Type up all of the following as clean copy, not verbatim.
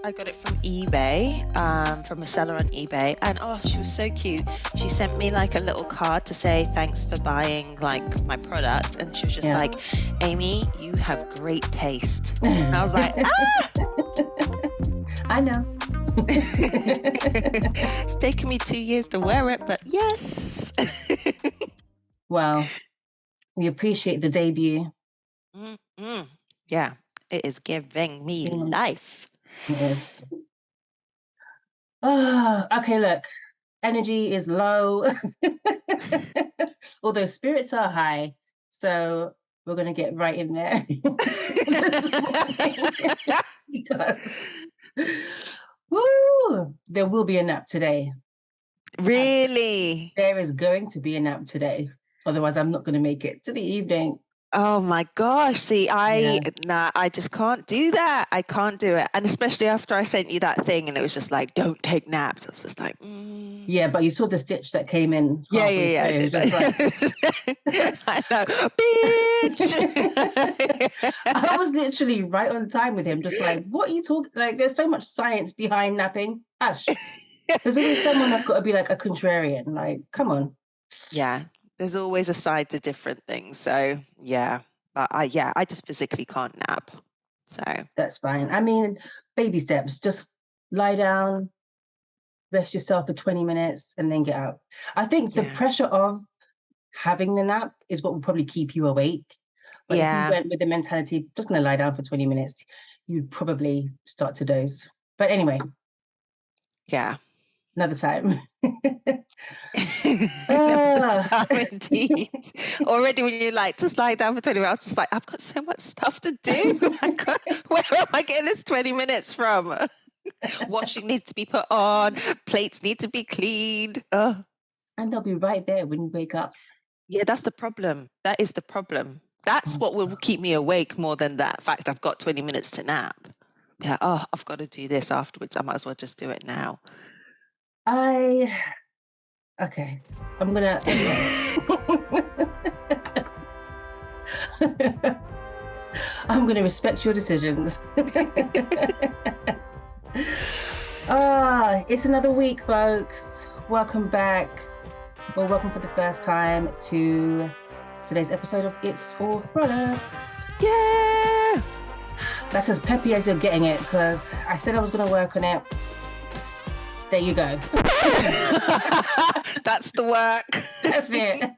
I got it from eBay, from a seller on eBay, and oh, she was so cute. She sent me like a little card to say thanks for buying like my product, and she was just Yeah. like, Amy, you have great taste. And I was like, I know. it's taken me 2 years to wear it, but yes. Well, we appreciate the debut. Yeah, it is giving me life. Yes. Oh, okay, look, energy is low, although spirits are high. So we're going to get right in there. Because, woo, there will be a nap today. Really? There is going to be a nap today. Otherwise, I'm not going to make it to the evening. Oh my gosh. See, I just can't do that. I can't do it. And especially after I sent you that thing and it was just like, don't take naps. I was just like, Yeah, but you saw the stitch that came in. Yeah. I did. Just like... I know. Bitch. I was literally right on time with him. Just like, what are you talking? Like, there's so much science behind napping. Ash, there's always someone that's got to be like a contrarian. Like, come on. Yeah. There's always a side to different things. So yeah, but I just physically can't nap. So that's fine. I mean, baby steps, just lie down, rest yourself for 20 minutes and then get out. I think the pressure of having the nap is what will probably keep you awake. But if you went with the mentality, just going to lie down for 20 minutes, you'd probably start to doze. But anyway. Yeah. Another time. Another time indeed. Already when you're like, just lie down for 20 minutes, just like, I've got so much stuff to do. Where am I getting this 20 minutes from? Washing needs to be put on, plates need to be cleaned. And they'll be right there when you wake up. Yeah, that's the problem. That is the problem. That's what will keep me awake more than that fact I've got 20 minutes to nap. Be like, oh, I've got to do this afterwards. I might as well just do it now. Okay. I'm gonna I'm gonna respect your decisions. It's another week, folks. Welcome back. Well, welcome for the first time to today's episode of It's All Frolics. Yeah! That's as peppy as you're getting it, because I said I was going to work on it. There you go. That's the work. That's it.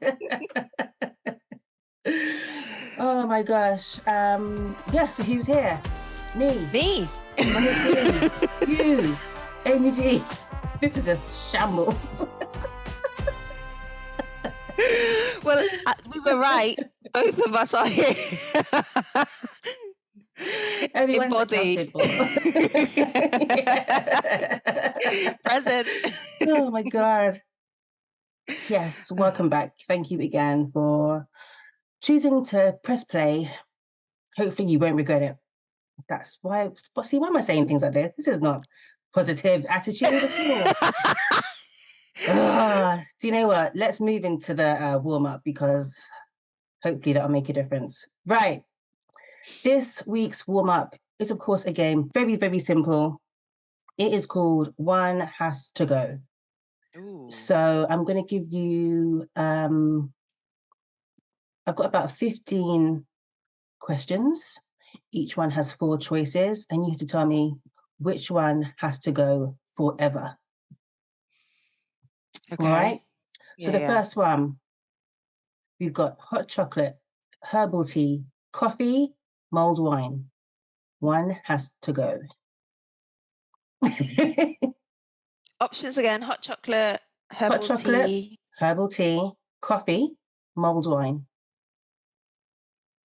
Oh my gosh. So who's here? Me. You. Amy G. This is a shambles. Well, we were right. Both of us are here. Embodied. Present. Oh my God. Yes, welcome back. Thank you again for choosing to press play. Hopefully you won't regret it. That's why, see, why am I saying things like this? This is not positive attitude at all. Do you know what? Let's move into the warm-up because hopefully that'll make a difference. Right. This week's warm-up is, of course, a game. Very, very simple. It is called One Has to Go. Ooh. So I'm going to give you, I've got about 15 questions. Each one has 4 choices, and you have to tell me which one has to go forever. Okay. All right? So the first one, we've got hot chocolate, herbal tea, coffee, mulled wine. One has to go. Options again: hot chocolate, herbal tea, coffee, mulled wine.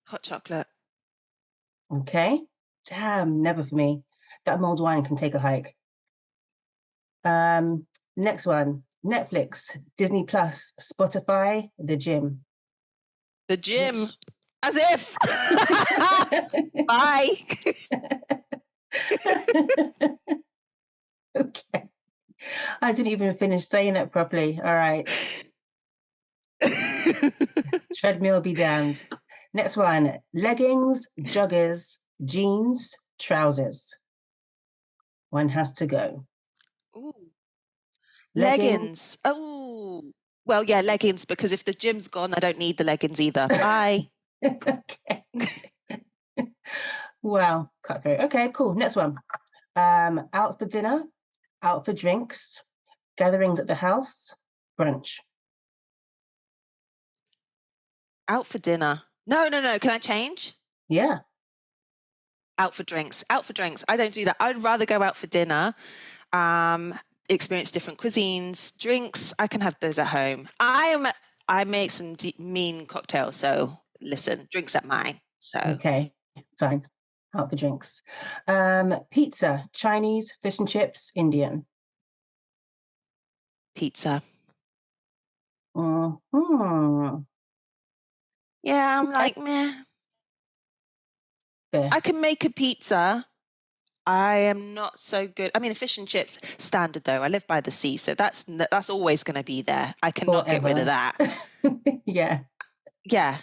Hot chocolate. Okay. Damn, never for me. That mulled wine can take a hike. Next one: Netflix, Disney Plus, Spotify, the gym. The gym. As if. Bye. Okay. I didn't even finish saying it properly. All right. Treadmill be damned. Next one: leggings, joggers, jeans, trousers. One has to go. Ooh. Leggings. Leggings. Oh, well, yeah, leggings, because if the gym's gone, I don't need the leggings either. Bye. Okay. Wow, cutthroat. Okay, cool. Next one. Out for dinner, out for drinks, gatherings at the house, brunch. Out for dinner. No. Can I change? Yeah. Out for drinks. Out for drinks. I don't do that. I'd rather go out for dinner. Experience different cuisines. Drinks, I can have those at home. I make some mean cocktails, so listen, drinks at mine. So Okay, fine. Out for drinks. Pizza, Chinese, fish and chips, Indian. pizza. Hmm. Yeah, I'm Okay, like, meh. fair. I can make a pizza. I am not so good. I mean, fish and chips, standard though. I live by the sea, so that's always going to be there. I cannot get rid of Forever. that. Yeah. Yeah.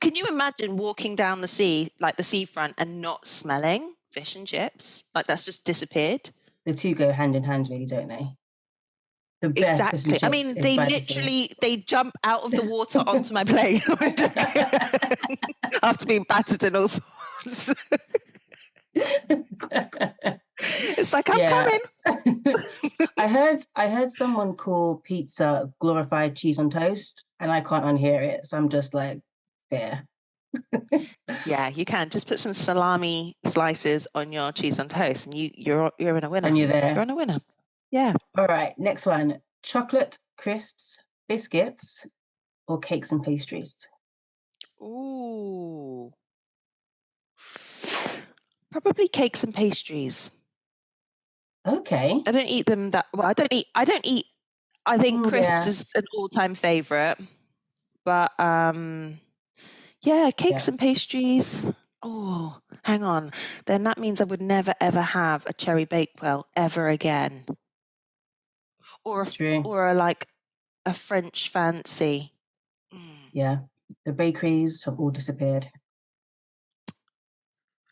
Can you imagine walking down the sea, like the seafront, and not smelling fish and chips? Like that's just disappeared. The two go hand in hand, really, don't they? The best fish and Exactly. I chips mean, is they by the sea. literally they jump out of the water onto my plate after being battered in all sorts. It's like I'm Yeah. coming. I heard someone call pizza glorified cheese on toast, and I can't unhear it. So I'm just like, fair. Yeah, you can just put some salami slices on your cheese on toast, and you're in a winner. And you're there. You're in a winner. Yeah. All right, next one. Chocolate, crisps, biscuits, or cakes and pastries? Ooh. Probably cakes and pastries. Okay. I don't eat them that well. I don't eat. I think crisps Yeah. is an all-time favorite, but yeah, cakes Yeah. and pastries. Oh, hang on. Then that means I would never ever have a cherry bakewell ever again, True. or like a French fancy. Mm. Yeah. The bakeries have all disappeared.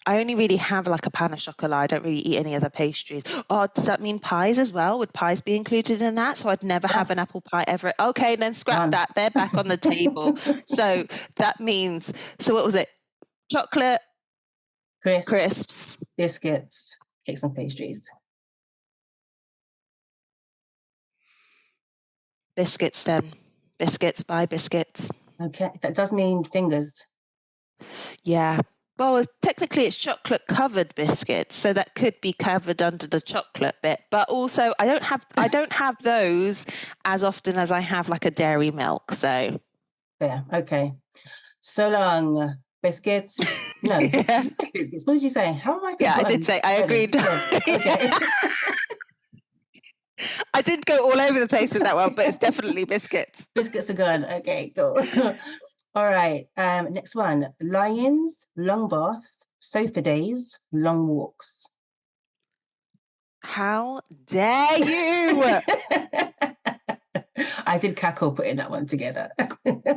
I only really have like a pan au chocolat. I don't really eat any other pastries. Oh, does that mean pies as well? Would pies be included in that? So I'd never have an apple pie ever. Okay, then scrap None. that. They're back on the table. So that means, so what was it? Chocolate, crisps. Biscuits, cakes and pastries. Biscuits then. Biscuits, buy biscuits. Okay. That does mean fingers. Yeah. Well, technically it's chocolate covered biscuits, so that could be covered under the chocolate bit. But also I don't have those as often as I have like a dairy milk. So Yeah. Okay. So long. Biscuits. No. yeah. Did you say biscuits? What did you say? How have I Yeah, I forgotten? did say I already? agreed. Yeah. Okay. I did go all over the place with that one, but it's definitely biscuits. Biscuits are gone. Okay, cool. All right. Next one. Lie-ins, long baths, sofa days, long walks. How dare you? I did cackle putting that one together.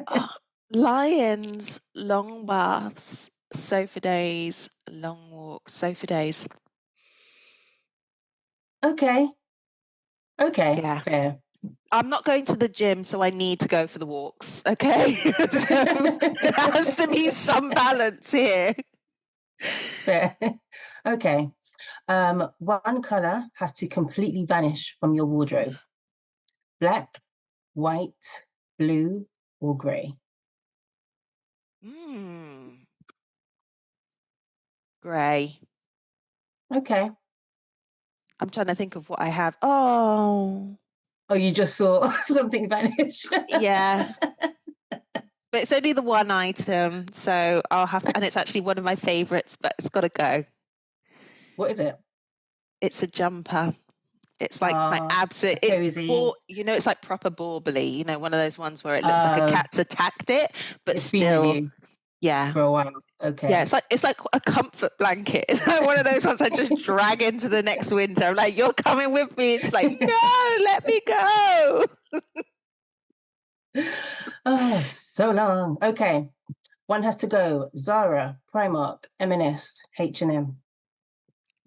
Oh, lions, long baths, sofa days, long walks, sofa days. Okay. Okay. Yeah. Fair. I'm not going to the gym, so I need to go for the walks. Okay. So there has to be some balance here. Fair. Okay. One color has to completely vanish from your wardrobe. Black, white, blue, or grey. Grey. Okay. I'm trying to think of what I have. Oh, You just saw something vanish. yeah. But it's only the one item, so I'll have to, and it's actually one of my favorites, but it's got to go. What is it? It's a jumper. It's like my absolute, cozy. it's like proper baubley, one of those ones where it looks like a cat's attacked it, but It's still, been with you yeah. for a while. Okay. Yeah, it's like a comfort blanket. It's like one of those ones I just drag into the next winter. I'm like, you're coming with me. It's like, no, let me go. Oh, so long. Okay. One has to go. Zara, Primark, M&S, H&M.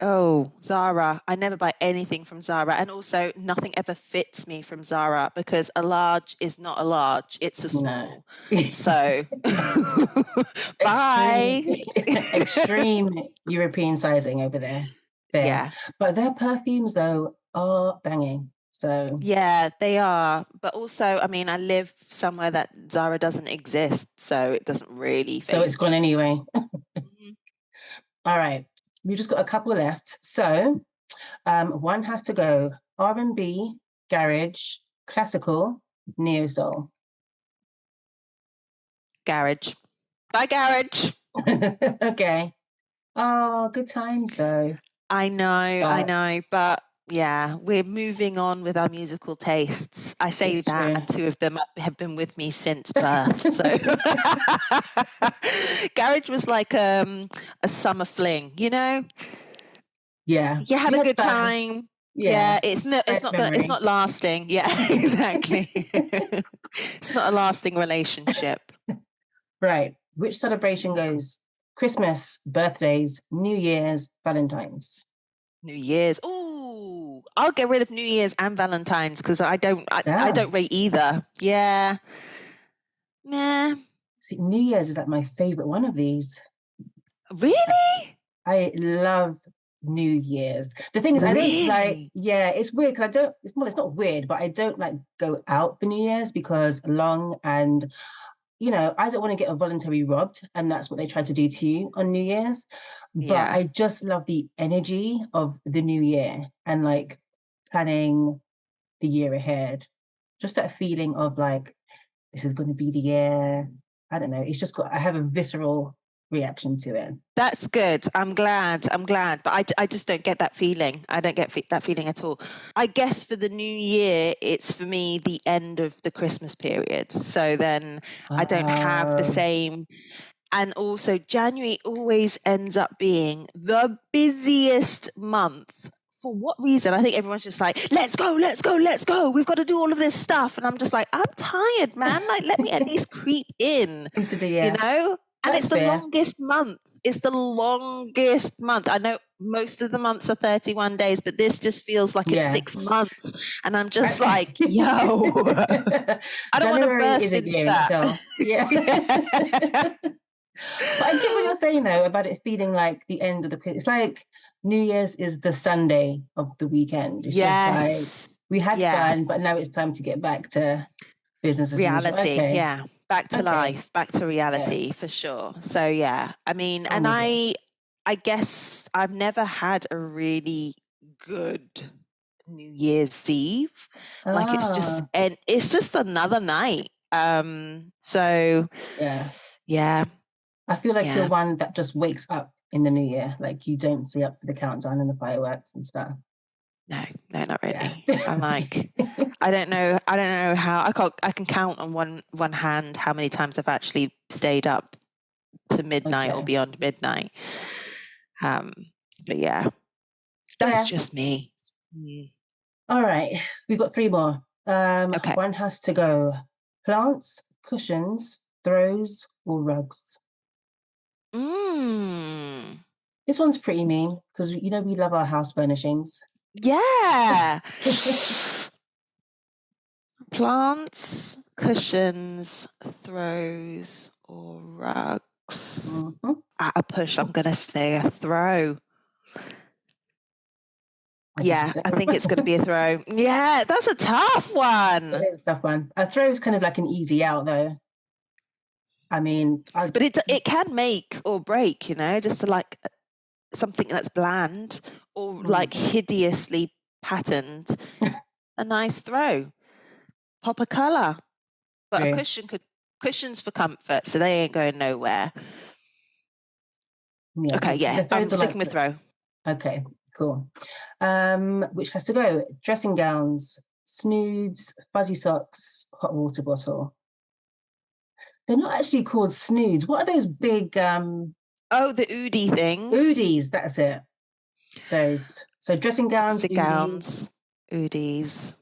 Oh, Zara. I never buy anything from Zara. And also, nothing ever fits me from Zara because a large is not a large, it's a No. small. So, Extreme, bye. extreme European sizing over there. Fair. Yeah. But their perfumes, though, are banging. So, Yeah, they are. But also, I mean, I live somewhere that Zara doesn't exist, so it doesn't really so it's faze gone me. anyway. Mhm. All right. We've just got a couple left. So, one has to go R&B, garage, classical, neo soul. Garage. Bye, garage. Okay. Oh, good times though. I But know, but yeah, we're moving on with our musical tastes. I say it's that, true. and two of them have been with me since birth. So, garage was like a summer fling, you know. Yeah. You had We a had good fun. time. Yeah. Yeah, it's Best not gonna, it's memory. not lasting. Yeah, exactly. It's not a lasting relationship. Right. Which celebration goes? Christmas, birthdays, New Year's, Valentine's. New Year's. Ooh, I'll get rid of New Year's and Valentine's because I Yeah. don't rate either. Yeah. Nah. See, New Year's is like my favorite one of these. Really? I love New Year's. The thing is, I don't like, Really? yeah, it's weird because I don't, it's not weird, but I don't like go out for New Year's because long and, I don't want to get a voluntary robbed. And that's what they try to do to you on New Year's. But Yeah. I just love the energy of the new year and like planning the year ahead. Just that feeling of like, this is going to be the year. I don't know. It's just got, I have a visceral reaction to it. That's good. I'm glad. But I just don't get that feeling. I don't get that feeling at all. I guess for the new year, it's for me the end of the Christmas period. So then I don't have the Uh, same. And also, January always ends up being the busiest month. For what reason? I think everyone's just like, let's go, let's go, let's go. We've got to do all of this stuff. And I'm just like, I'm tired, man. Like, let me at least creep in, into the you year. know? And That's it's the fair. longest month. It's the longest month. I know most of the months are 31 days, but this just feels like it's Yeah. 6 months. And I'm just I- like, yo, I don't want to January is burst a into year in that. itself. Yeah. But I get what you're saying though about it feeling like the end of the. It's like New Year's is the Sunday of the weekend. It's just like Yes. we had Yeah. fun, but now it's time to get back to business as usual. Reality. Okay, Yeah. Back to okay, life, back to yeah, reality for sure. So yeah, I mean, I'm and with you. I guess I've never had a really good New Year's Eve. Like Ah, it's just another night. So yeah. yeah, I feel like you're yeah. one that just wakes up in the new year, like you don't stay up for the countdown and the fireworks and stuff. No, not Yeah. really. I'm like, I don't know how I can count on one hand how many times I've actually stayed up to midnight or Okay. beyond midnight. Um, but yeah, that's Fair. just me. Mm. All right. We've got three more. Okay. One has to go. Plants, cushions, throws, or rugs. Mm. This one's pretty mean because we love our house furnishings. Yeah. Plants, cushions, throws, or rugs. Mhm. At a push, I'm gonna say a throw. What did you Yeah, say? I think it's going to be a throw. Yeah, that's a tough one. It is a tough one. A throw is kind of like an easy out, though. I mean, But it can make or break, just to like something that's bland or like hideously patterned. A nice throw, pop a color. But a true. cushions for comfort, so they ain't going nowhere. Yeah, Okay, yeah, the I'm throws are like sticking with throw. okay, cool. Which has to go? Dressing gowns, snoods, fuzzy socks, hot water bottle. They're not actually called snoods. What are those big Oh, the Oodie things. oodies? That's it. Those. So dressing gowns, Dressing oodies, gowns, Oodies.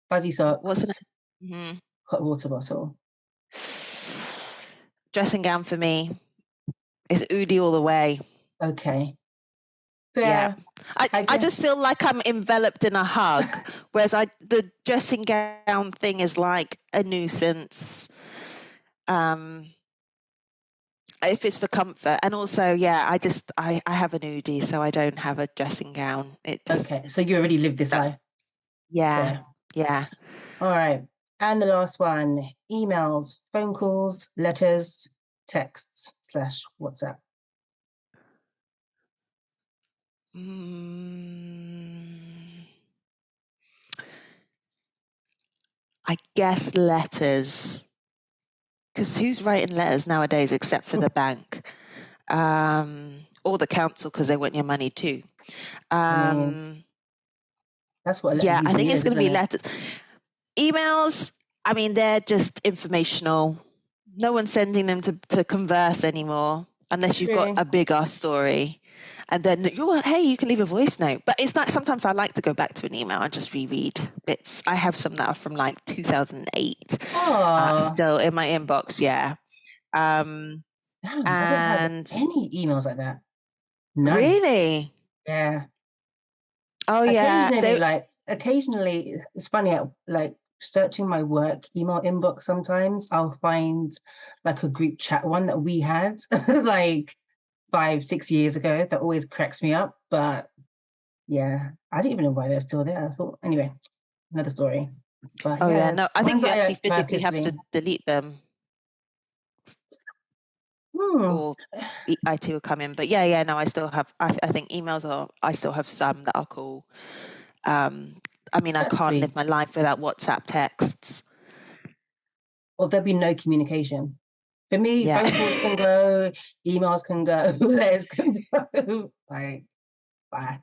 fuzzy Wasn't socks, it? Mhm. hot water bottle. Dressing gown for me is Oodie all the way. Okay. fair. I just feel like I'm enveloped in a hug, whereas the dressing gown thing is like a nuisance. If it's for comfort, and also, I have an Udi, so I don't have a dressing gown. Okay, so you already lived this life. Yeah, fair. yeah. All right, and the last one: emails, phone calls, letters, texts / WhatsApp. I guess letters, because who's writing letters nowadays except for the bank, or the council, because they want your money too. I mean, that's what a letter I think usually it's going to be isn't it? letters. Emails, I mean, they're just informational. No one's sending them to converse anymore, unless you've got True. a big ass story. And then you can leave a voice note. But it's like, sometimes I like to go back to an email and just reread bits. I have some that are from like 2008 still in my inbox. Yeah. Damn, I don't have any emails like that. None. Really? Yeah. Oh yeah. Occasionally, it's funny. Like searching my work email inbox, sometimes I'll find like a group chat one that we had like 5-6 years ago that always cracks me up. But yeah, I don't even know why they're still there. I thought, anyway, another story. But no, I think you actually physically have to delete them. Or IT will come in. But no, I still have, I think emails I still have some that are cool. I mean, I can't live my life without WhatsApp texts. Or there'll be no communication. For me, phone calls can go, emails can go, letters can go. Like, bye.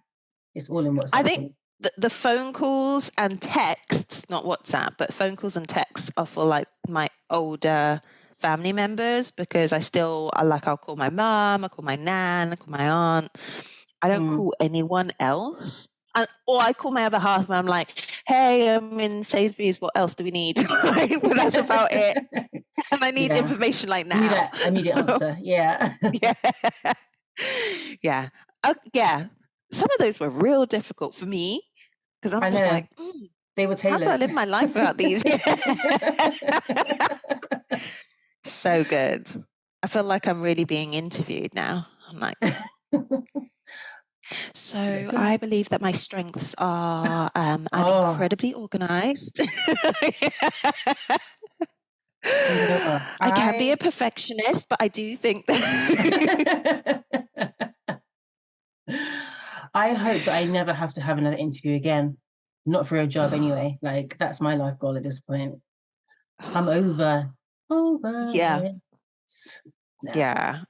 It's all in WhatsApp. I think the phone calls and texts, not WhatsApp, but phone calls and texts are for like my older family members, because I'll call my mum, I call my nan, I call my aunt. I don't call anyone else. Or I call my other half and I'm like, hey, I'm in Sainsbury's, what else do we need? But that's about it. And I need information like now. You need that immediate answer. Yeah. Yeah. Some of those were real difficult for me, because I'm just like, they were tailored. How do I live my life without these? So good. I feel like I'm really being interviewed now. I'm like, so I believe that my strengths are I'm incredibly organized. I can be a perfectionist, but I do think that I hope that I never have to have another interview again. Not for a job anyway. Like, that's my life goal at this point. I'm over it. Yeah.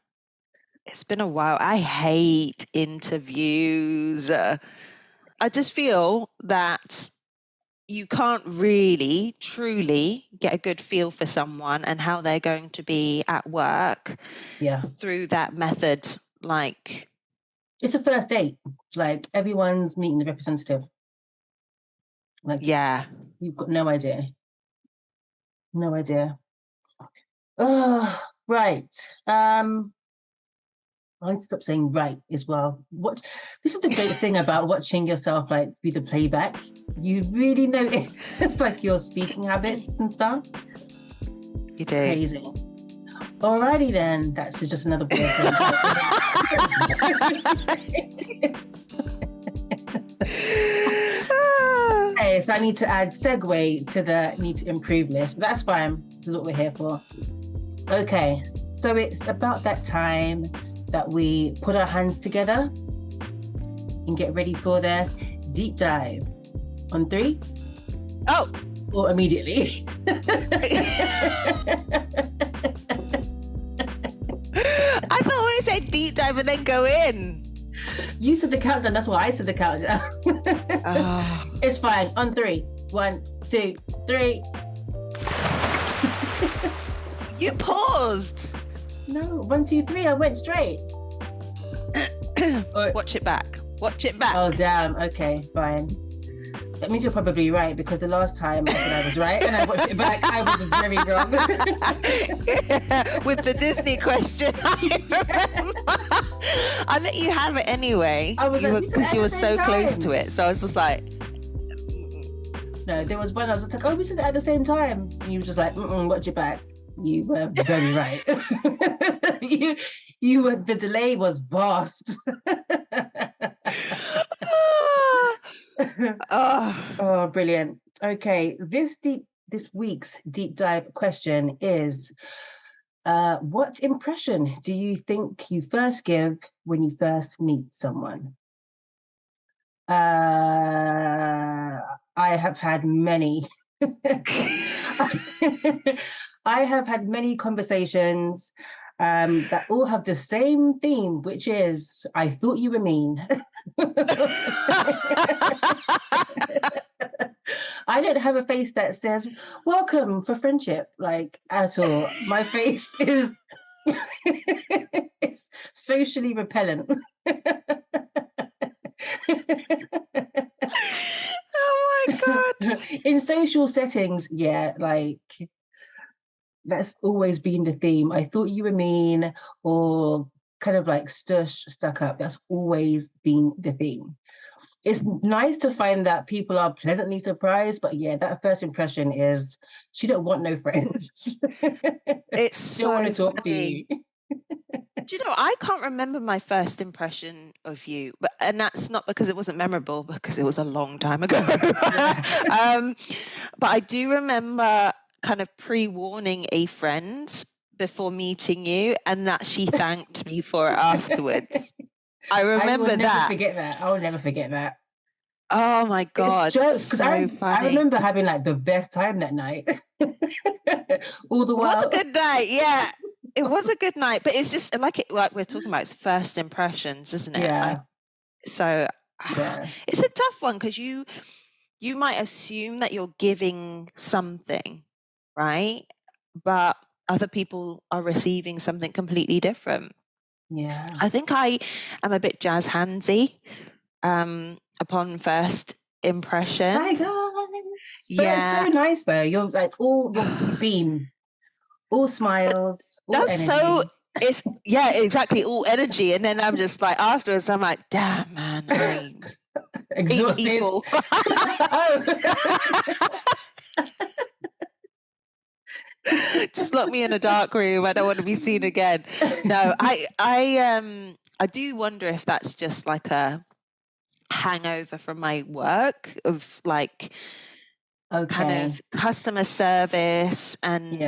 It's been a while. I hate interviews. I just feel that you can't really, truly get a good feel for someone and how they're going to be at work through that method. Like, it's a first date. Like, everyone's meeting the representative. Like, you've got no idea. No idea. Oh, right. I need to stop saying right as well. This is the great thing about watching yourself like do the playback. You really know it's like your speaking habits and stuff. You do. Crazy. Alrighty then. That's just another way of saying Okay, so I need to add segue to the need to improve list. That's fine. This is what we're here for. Okay, so it's about that time that we put our hands together and get ready for the deep dive. On 3? Oh! Or immediately? I thought we said deep dive and then go in. You said the countdown, that's why I said the countdown. It's fine. On 3. 1, 2, 3. You paused. No, 1, 2, 3. I went straight. Watch it back. Watch it back. Oh, damn. Okay, fine. That means you're probably right, because the last time I said I was right and I watched it back, I was very wrong. With the Disney question, I remember. I let you have it anyway. I was like, we said it Because at you the were same so close to time. it. So I was just like, No, there was one I was like, oh, we said it at the same time. And you were just like, watch it back. You were very right. you were, the delay was vast. oh. Oh, brilliant. Okay, this week's deep dive question is, what impression do you think you first give when you first meet someone? I have had many. I have had many conversations that all have the same theme, which is, I thought you were mean. I don't have a face that says, welcome for friendship, like, at all. My face is it's socially repellent. Oh my God. In social settings, yeah, like, that's always been the theme. I thought you were mean, or kind of like stuck up. That's always been the theme. It's nice to find that people are pleasantly surprised, but yeah, that first impression is, she don't want no friends. It's She don't want to so talk to you. funny. Do you know, I can't remember my first impression of you, and that's not because it wasn't memorable, because it was a long time ago. But I do remember kind of pre-warning a friend before meeting you, and that she thanked me for it afterwards. I remember I will never that. forget that. I will never forget that. Oh my God, It's jokes, because so funny. I remember having like the best time that night. All the while. It was a good night, yeah. It was a good night, but it's just like we're talking about, it's first impressions, isn't it? Yeah. It's a tough one, because you might assume that you're giving something, right? But other people are receiving something completely different. Yeah. I think I am a bit jazz handsy upon first impression. My God. Yeah. It's so nice though. You're like all your beam, all smiles, all That's energy. so, it's, yeah, exactly, all energy. And then I'm just like, afterwards, I'm like, damn, man, I exhausted. people. Just lock me in a dark room. I don't want to be seen again. No, I do wonder if that's just like a hangover from my work of like kind of customer service and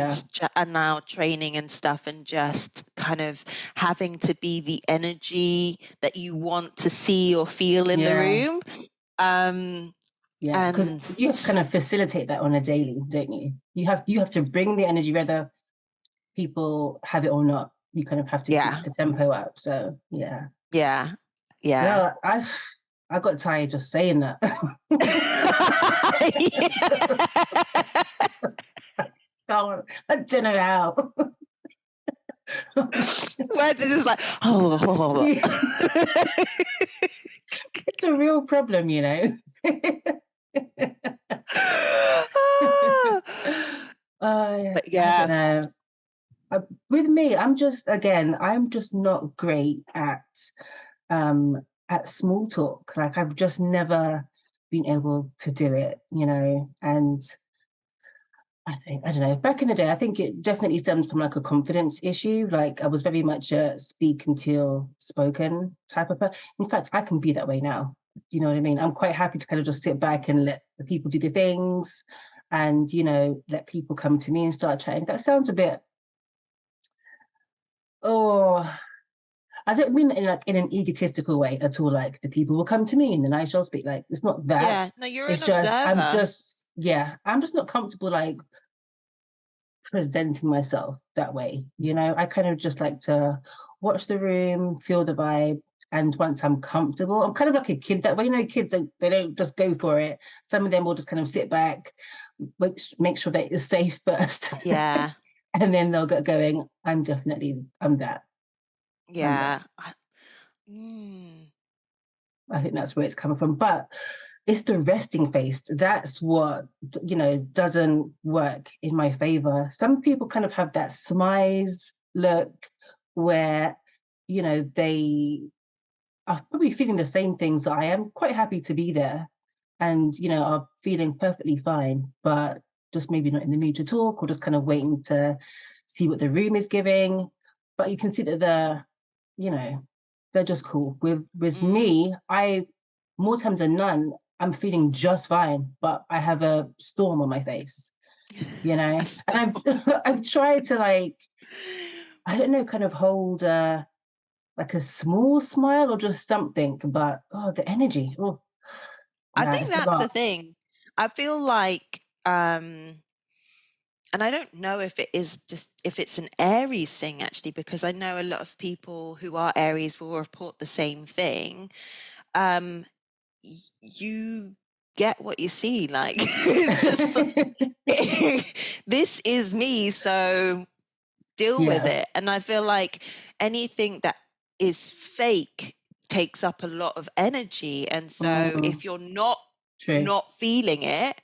now training and stuff, and just kind of having to be the energy that you want to see or feel in the room. Yeah, because you have to kind of facilitate that on a daily, don't you? You have to bring the energy, whether people have it or not. You kind of have to keep the tempo up. So yeah. No, I got tired just saying that. I don't know how. Words are just like, it's a real problem, you know. But yeah, I don't know. With me, I'm just not great at small talk. Like, I've just never been able to do it, you know. And I don't know, back in the day, I think it definitely stems from like a confidence issue. Like, I was very much a speak until spoken type of person. In fact, I can be that way now. You know what I mean? I'm quite happy to kind of just sit back and let the people do the things, and, you know, let people come to me and start chatting. That sounds a bit, I don't mean it in an egotistical way at all. Like, the people will come to me and then I shall speak. Like, it's not that. Yeah, no, you're it's an observer. I'm just not comfortable like presenting myself that way. You know, I kind of just like to watch the room, feel the vibe. And once I'm comfortable, I'm kind of like a kid that way. You know, kids, they don't just go for it. Some of them will just kind of sit back, make sure that it's safe first. Yeah. And then they'll get going. I'm that. Yeah. I think that's where it's coming from. But it's the resting face. That's what, doesn't work in my favor. Some people kind of have that smize look where, they are probably feeling the same things that I am, quite happy to be there and, are feeling perfectly fine, but just maybe not in the mood to talk or just kind of waiting to see what the room is giving. But you can see that they're just cool. With Mm. me, more times than none, I'm feeling just fine, but I have a storm on my face, A and storm. I've tried to, like, I don't know, kind of hold like a small smile or just something, but the energy. Oh, I yeah, think it's a that's the lot. thing. I feel like, and I don't know if it's an Aries thing actually, because I know a lot of people who are Aries will report the same thing. You get what you see, like it's just this is me, so deal with Yeah. it. And I feel like anything that is fake takes up a lot of energy, and so Mm, if you're not true. feeling it,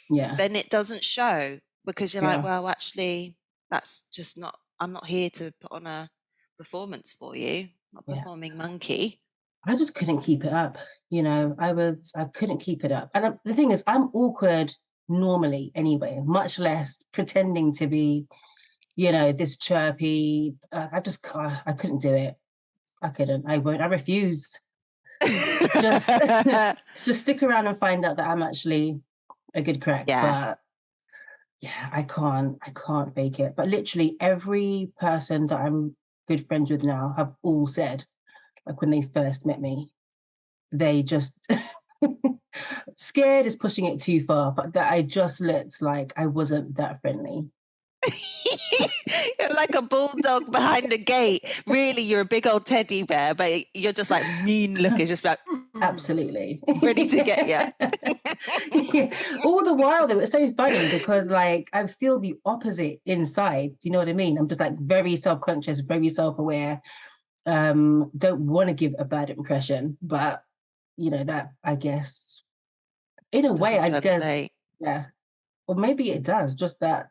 Yeah. then it doesn't show, because you're like, Yeah. well, actually, that's just not, I'm not here to put on a performance for you, not Yeah. performing monkey. I just couldn't keep it up. I couldn't keep it up. And the thing is, I'm awkward normally anyway, much less pretending to be, this chirpy. I couldn't do it. I couldn't. I won't. I refuse. Just, just stick around and find out that I'm actually a good crack. Yeah. But yeah, I can't fake it. But literally every person that I'm good friends with now have all said, like when they first met me, they just scared is pushing it too far, but that I just looked like I wasn't that friendly. You're like a bulldog behind the gate. Really, you're a big old teddy bear, but you're just like mean looking, just like Absolutely. ready to get you. Yeah. All the while though, it's so funny because like I feel the opposite inside. Do you know what I mean? I'm just like very self-conscious, very self-aware. Don't want to give a bad impression, but that I guess in a way Doesn't I guess, translate. yeah. Or maybe it does, just that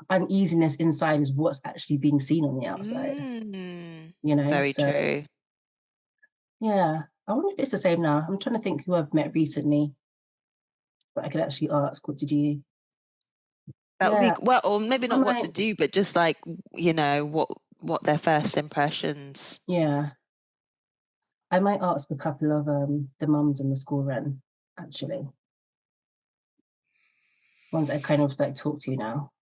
uneasiness inside is what's actually being seen on the outside, Mm, very So true. yeah. I wonder if it's the same now. I'm trying to think who I've met recently, but I could actually ask, what did you That would be yeah, well, or maybe I not what to might do, but just like, what their first impressions. yeah. I might ask a couple of the mums in the school run, actually. Ones I kind of like talk to now.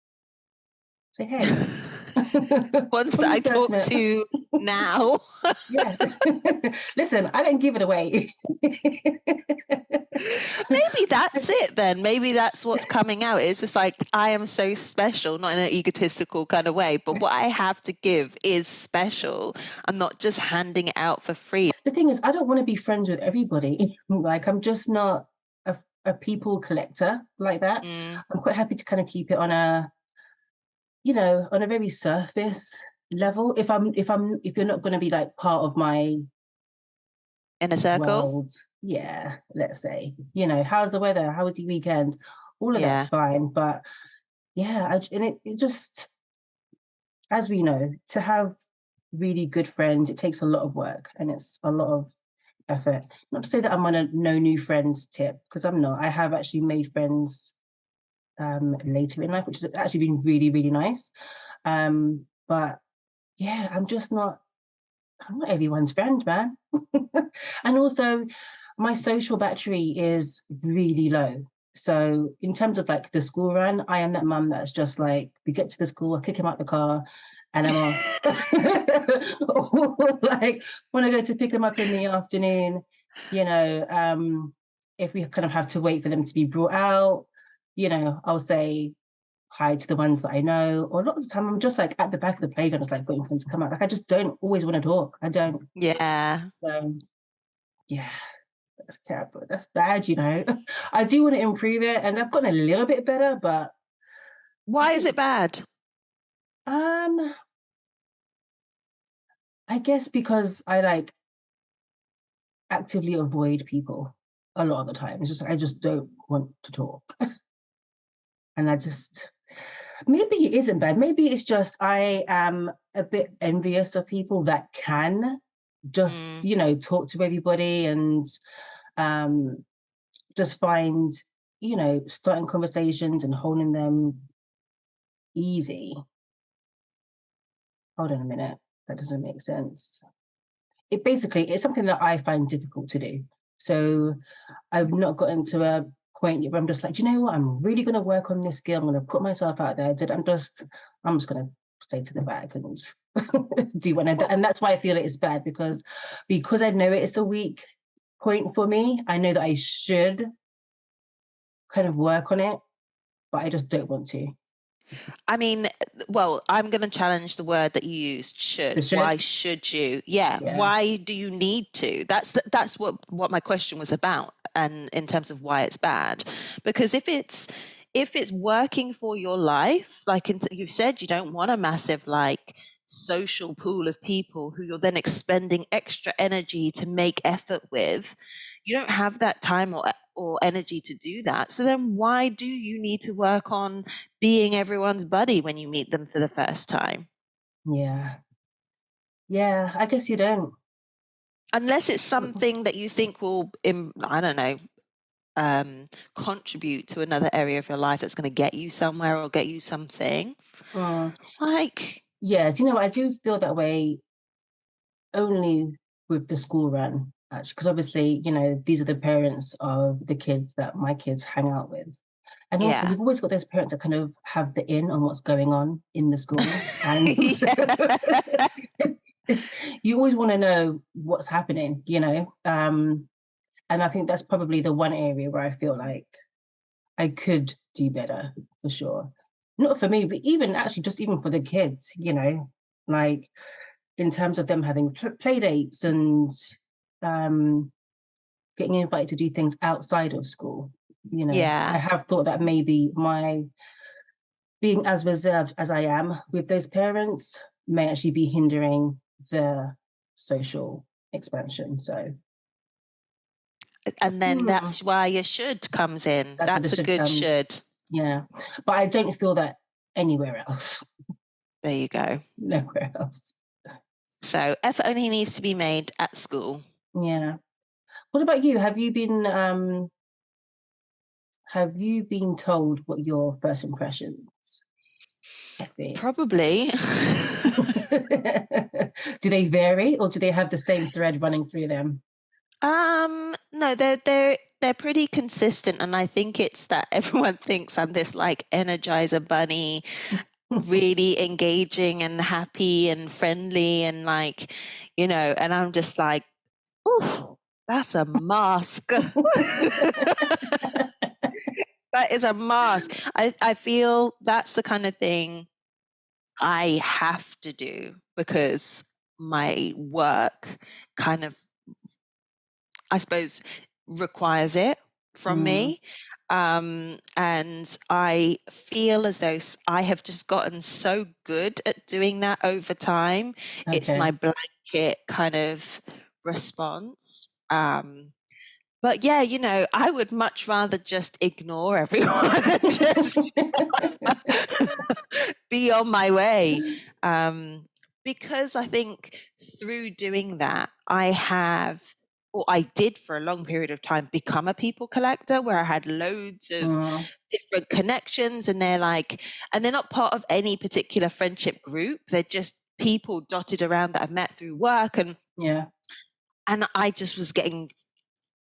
Say, hey, Ones when that you I first talk met. to now. Yeah. Listen, I don't give it away. Maybe that's it then. Maybe that's what's coming out. It's just like, I am so special, not in an egotistical kind of way, but what I have to give is special. I'm not just handing it out for free. The thing is, I don't want to be friends with everybody. Like, I'm just not a people collector like that. Mm, I'm quite happy to kind of keep it on a very surface level. If you're not going to be like part of my in a circle. world, yeah, let's say, how's the weather? How was your weekend? All of that's Yeah. fine. But yeah, and it just, as we know, to have really good friends, it takes a lot of work and it's a lot of effort. Not to say that I'm on a no new friends tip, because I'm not. I have actually made friends later in life, which has actually been really, really nice. But yeah, I'm not everyone's friend, man. And also my social battery is really low. So in terms of like the school run, I am that mum that's just like, we get to the school, I pick him out the car and I'm off. Or like when I go to pick him up in the afternoon, you know, if we kind of have to wait for them to be brought out, I'll say hi to the ones that I know. Or a lot of the time I'm just like at the back of the playground, just like waiting for them to come out. Like I just don't always want to talk. I don't. Yeah. Yeah, that's terrible. That's bad. I do want to improve it, and I've gotten a little bit better, but I Why is think it bad? um I guess because I like actively avoid people a lot of the time. It's just I just don't want to talk. And I just maybe it isn't bad. Maybe it's just I am a bit envious of people that can just, Mm. you know, talk to everybody and um just find, you know, starting conversations and holding them easy. Hold on a minute. That doesn't make sense. It basically it's something that I find difficult to do. So I've not gotten to a point yet where I'm just like, "Do you know what? I'm really gonna work on this skill. I'm gonna put myself out there. I'm just gonna stay to the back and do what I do." Well, And that's why I feel it is bad because I know it's a weak point for me. I know that I should kind of work on it, but I just don't want to. I mean, well, I'm going to challenge the word that you used, The should. Why should? should you? Yeah. Yeah. Why do you need to? That's what my question was about, and in terms of why it's bad, because if it's working for your life, like you've said, you don't want a massive like social pool of people who you're then expending extra energy to make effort with. You don't have that time or energy to do that. So then why do you need to work on being everyone's buddy when you meet them for the first time? Yeah. Yeah. I guess you don't. Unless it's something that you think will, I don't know, contribute to another area of your life that's going to get you somewhere or get you something. Mm. Like, Yeah. Do you know, I do feel that way only with the school run, actually, because obviously, you know, these are the parents of the kids that my kids hang out with. And also, yeah. you've always got those parents that kind of have the in on what's going on in the school. And Yeah. it's, you always want to know what's happening, you know? And I think that's probably the one area where I feel like I could do better for sure. Not for me, but even actually just even for the kids, you know, like in terms of them having play dates and um, getting invited to do things outside of school. You know, I Yeah. have thought that maybe my being as reserved as I am with those parents may actually be hindering the social expansion. So, And then hmm, that's why your should comes in. that's where the That's a should good comes. should. Yeah, but I don't feel that anywhere else. There you go. Nowhere else. So effort only needs to be made at school. Yeah. What about you? Have you been told what your first impressions have been? Probably. Do they vary or do they have the same thread running through them? No, they're pretty consistent, and I think it's that everyone thinks I'm this like energizer bunny, really engaging and happy and friendly and like, and I'm just like, ooh, that's a mask. That is a mask. I feel that's the kind of thing I have to do because my work kind of, I suppose, requires it from Mm, me. And I feel as though I have just gotten so good at doing that over time. It's okay. my blanket kind of response. But yeah, I would much rather just ignore everyone and just be on my way. Because I think through doing that, I did for a long period of time become a people collector where I had loads of Mm, different connections and they're not part of any particular friendship group. They're just people dotted around that I've met through work yeah. and I just was getting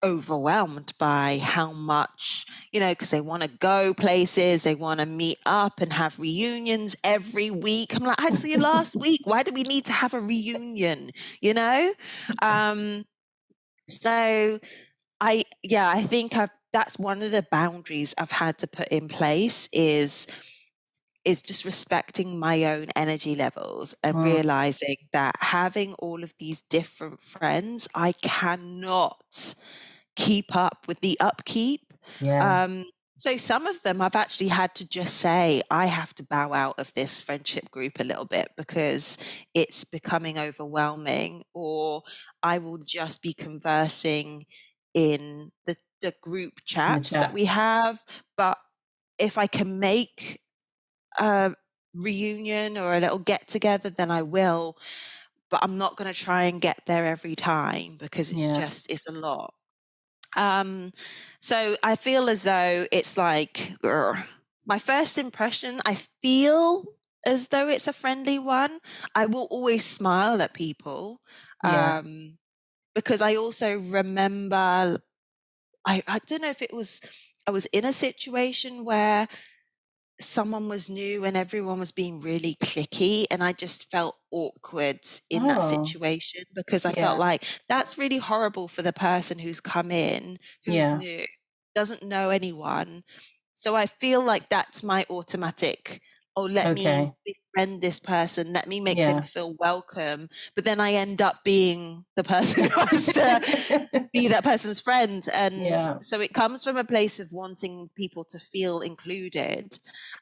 overwhelmed by how much, because they want to go places, they want to meet up and have reunions every week. I'm like, I saw you last week. Why do we need to have a reunion? You know? Um, so I think that's one of the boundaries I've had to put in place is just respecting my own energy levels and Mm, realizing that having all of these different friends, I cannot keep up with the upkeep. yeah. Um, so some of them I've actually had to just say, I have to bow out of this friendship group a little bit because it's becoming overwhelming, or I will just be conversing in the the group In the chats chat. that we have, but if I can make a reunion or a little get together, then I will. But I'm not going to try and get there every time because it's a lot. So I feel as though it's like my first impression, I feel as though it's a friendly one. I will always smile at people. Because I also remember, I don't know if I was in a situation where someone was new and everyone was being really cliquey, and I just felt awkward in that situation because I felt like that's really horrible for the person who's come in, who's new, doesn't know anyone. So I feel like that's my automatic, let me befriend this person, let me make them feel welcome. But then I end up being the person who has to be that person's friend. And so it comes from a place of wanting people to feel included.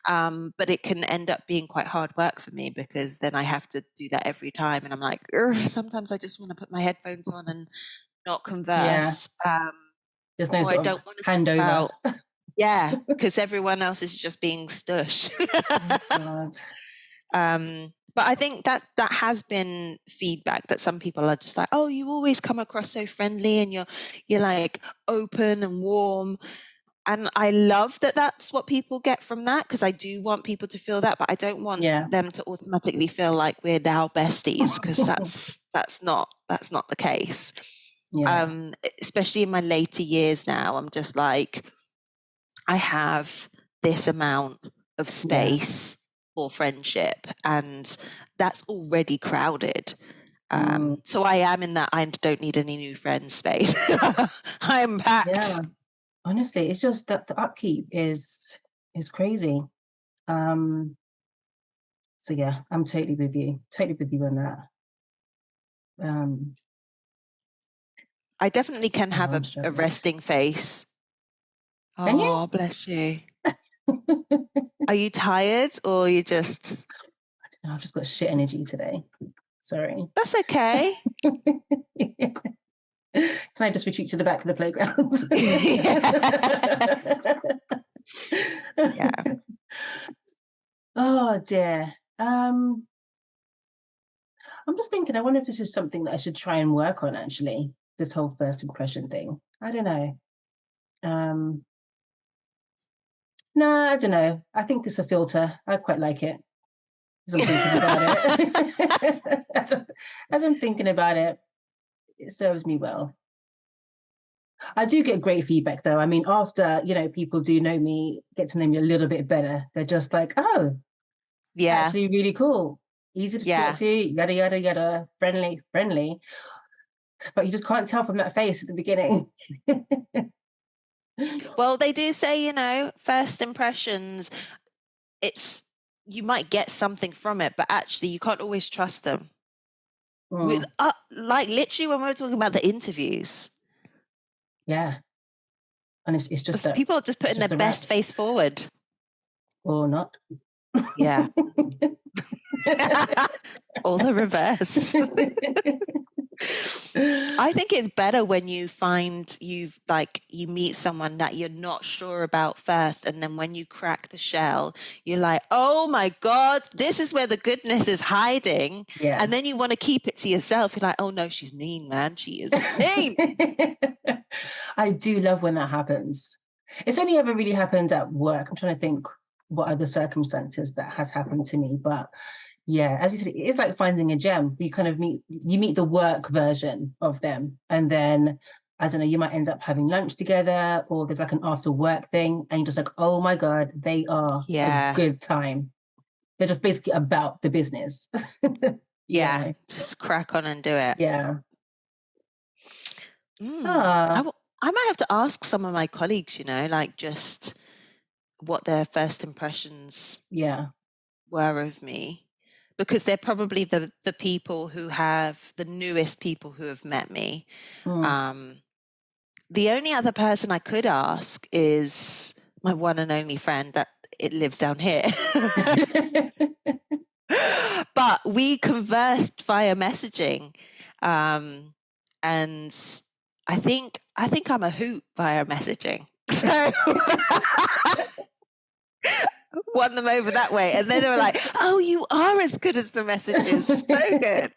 But it can end up being quite hard work for me because then I have to do that every time. And I'm like, sometimes I just want to put my headphones on and not converse. There's no sort of handover. Because everyone else is just being stush. God. But I think that has been feedback that some people are just like, oh, you always come across so friendly and you're like open and warm. And I love that that's what people get from that, because I do want people to feel that, but I don't want them to automatically feel like we're now besties, because that's not the case. Especially in my later years now, I'm just like, I have this amount of space for friendship, and that's already crowded. So I am in that I don't need any new friends space. I am packed. Yeah. Honestly, it's just that the upkeep is crazy. So yeah, I'm totally with you on that. I definitely can have a resting face. Can you? Oh, bless you. Are you tired, or you just? I don't know, I've just got shit energy today. Sorry. That's okay. Can I just retreat to the back of the playground? Yeah. Oh dear. I'm just thinking, I wonder if this is something that I should try and work on, actually, this whole first impression thing. I don't know. No, I don't know. I think it's a filter. I quite like it. As I'm thinking about it. as I'm thinking about it, it serves me well. I do get great feedback, though. I mean, after, people do know me, get to know me a little bit better. They're just like, oh, actually really cool. Easy to talk to, yada, yada, yada, friendly. But you just can't tell from that face at the beginning. Well, they do say, first impressions, you might get something from it, but actually you can't always trust them. With like literally when we were talking about the interviews. Yeah. And it's just that people are just putting their best face forward. Or not. Yeah. Or the reverse. I think it's better when you find you meet someone that you're not sure about first, and then when you crack the shell, you're like, oh my God, this is where the goodness is hiding. Yeah. And then you want to keep it to yourself. You're like, oh no, she's mean, man. She is mean. I do love when that happens. It's only ever really happened at work. I'm trying to think what other circumstances that has happened to me, but yeah, as you said, it's like finding a gem. You kind of meet the work version of them, and then I don't know, you might end up having lunch together, or there's like an after work thing, and you're just like, oh my God, they are a good time. They're just basically about the business. Just crack on and do it. Yeah. I might have to ask some of my colleagues, like just what their first impressions were of me. Because they're probably the people who have the newest people who have met me. The only other person I could ask is my one and only friend that it lives down here. But we conversed via messaging. And I think I'm a hoot via messaging. So won them over that way. And then they were like, oh, you are as good as the messages. So good.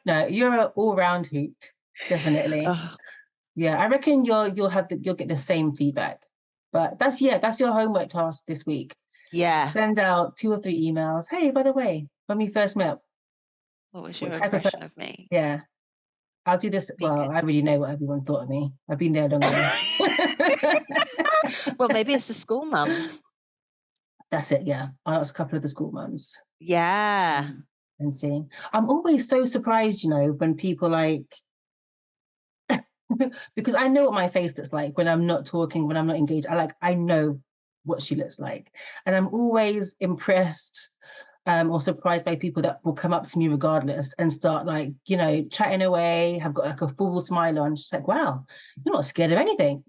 No, you're an all-round hoot, definitely. Oh, Yeah, I reckon you'll get the same feedback. But that's your homework task this week. yeah. Send out 2 or 3 emails. Hey, by the way, when we first met, What was what your type of impression of me? yeah. I'll do this. Be Well, good. I already know what everyone thought of me. I've been there long enough. Well, maybe it's the school mums. That's it, yeah. I'll ask a couple of the school mums. Yeah. And see. I'm always so surprised, when people like because I know what my face looks like when I'm not talking, when I'm not engaged. I know what she looks like. And I'm always impressed or surprised by people that will come up to me regardless and start chatting away, have got like a full smile on. She's like, wow, you're not scared of anything.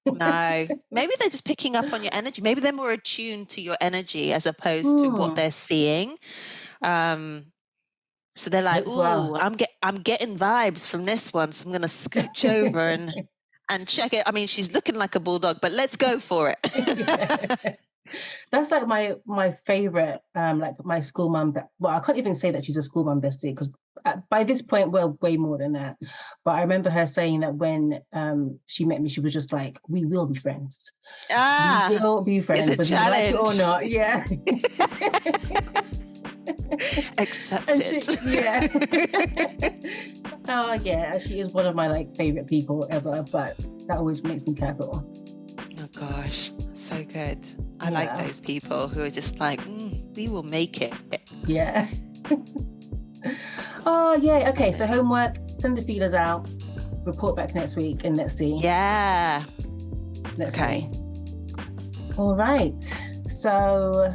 No, maybe they're just picking up on your energy. Maybe they're more attuned to your energy as opposed to what they're seeing. So they're like, ooh, I'm getting vibes from this one, so I'm going to scooch over and check it. I mean, she's looking like a bulldog, but let's go for it. Yeah. That's like my favorite, like my school mum. Well, I can't even say that she's a school mum bestie because by this point we're way more than that. But I remember her saying that when she met me, she was just like, "We will be friends. We will be friends, it's a whether you like it or challenge. not." Yeah. Accepted. Oh yeah, she is one of my favorite people ever. But that always makes me cackle. Oh gosh, so good. I like those people who are just like, we will make it. Yeah. Oh yeah. Okay, so homework, send the feelers out, report back next week, and let's see. Yeah. Let's see. All right. So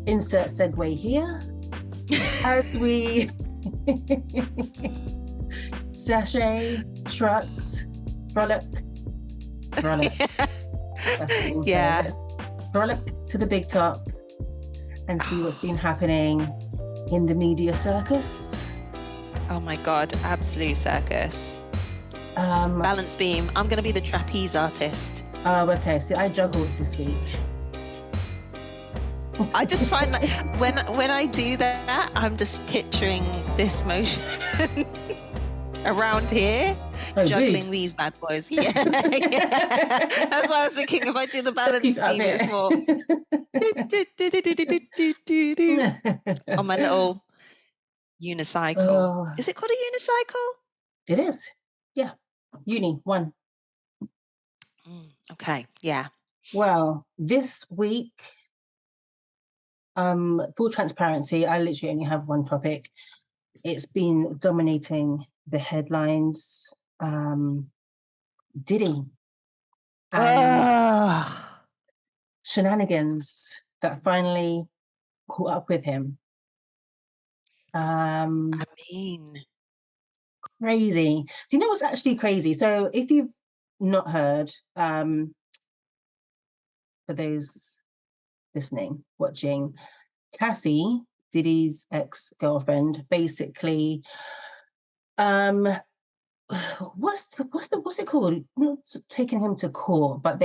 insert segue here as we sashay, trucks, frolic. That's what we'll say. Let's frolic to the big top and see what's been happening in the media circus. Oh my God, absolute circus. Balance beam. I'm going to be the trapeze artist. Oh, okay. See, I juggled this week. I just find that when I do that, I'm just picturing this motion around here, juggling these bad boys. Yeah. That's what I was thinking. If I do the balance beam, it's more on my little unicycle. Is it called a unicycle? It is. Yeah. Uni 1. Okay. Yeah. Well, this week, full transparency, I literally only have one topic. It's been dominating the headlines. Diddy and shenanigans that finally caught up with him. I mean, crazy. Do you know what's actually crazy? So if you've not heard, for those listening, watching, Cassie, Diddy's ex-girlfriend, basically, what's it called? Not taking him to court, but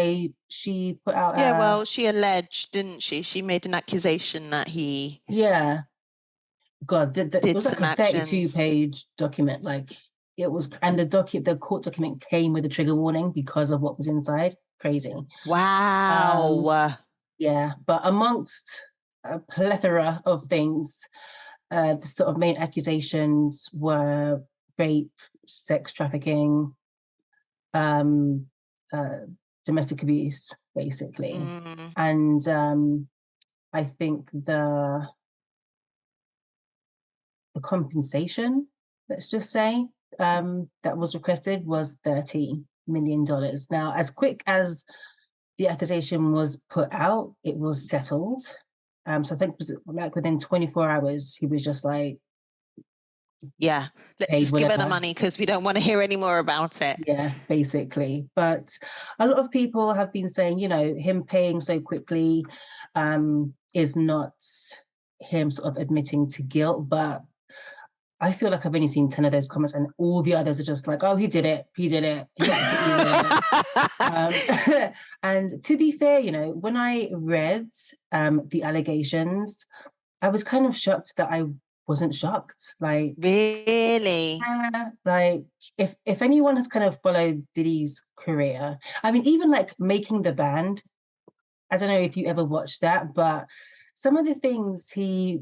she put out well, she alleged, didn't she? She made an accusation that he God, did it was like some a 32-page document. It was, and the court document came with a trigger warning because of what was inside. Crazy. Wow. Yeah, but amongst a plethora of things, the sort of main accusations were rape, sex trafficking, domestic abuse, basically. And I think the compensation, let's just say, that was requested was $30 million. Now, as quick as the accusation was put out, it was settled. So I think it was within 24 hours, he was just like, yeah, just give her the money because we don't want to hear any more about it. Yeah, basically. But a lot of people have been saying, him paying so quickly is not him sort of admitting to guilt, but I feel like I've only seen 10 of those comments, and all the others are just like, oh, he did it, he absolutely did it. And to be fair, you know, when I read the allegations, I was kind of shocked that I wasn't shocked. Like, Really? like if anyone has kind of followed Diddy's career, I mean, even like making the band, I don't know if you ever watched that, but some of the things he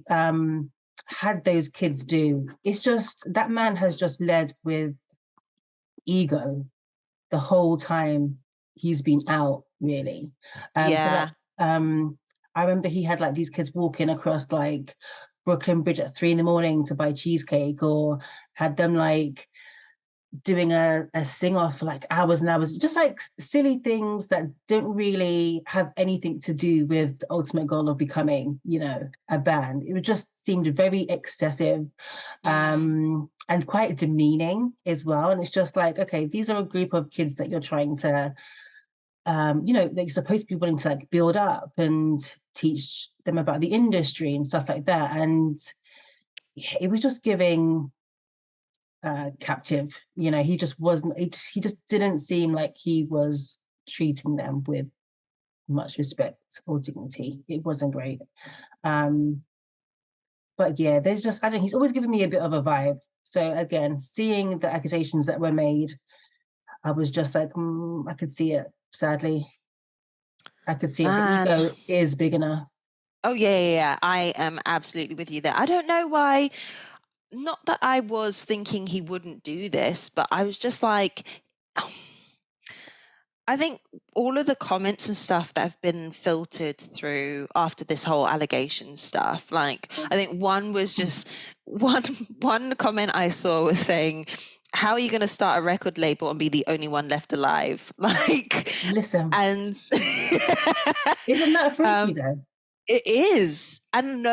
had those kids do, it's just that man has just led with ego the whole time he's been out, really. So like, I remember he had like these kids walking across like Brooklyn Bridge at 3 a.m. to buy cheesecake, or had them like doing a sing off for like hours and hours, just like silly things that don't really have anything to do with the ultimate goal of becoming, you know, a band. It just seemed very excessive, and quite demeaning as well. And it's just like, okay, these are a group of kids that you're trying to, you know, that you're supposed to be willing to like build up and teach them about the industry and stuff like that. And it was just giving captive. You know, he just wasn't. He just didn't seem like he was treating them with much respect or dignity. It wasn't great. But yeah, there's just, I don't know, he's always given me a bit of a vibe. So again, seeing the accusations that were made, I was just like, I could see it. Sadly, I could see it. The ego is big enough. Oh yeah. I am absolutely with you there. I don't know why. Not that I was thinking he wouldn't do this, but I was just like, I think all of the comments and stuff that have been filtered through after this whole allegation stuff, like I think one was just one comment I saw was saying, how are you going to start a record label and be the only one left alive? Like, listen, and isn't that freaky though? It is, and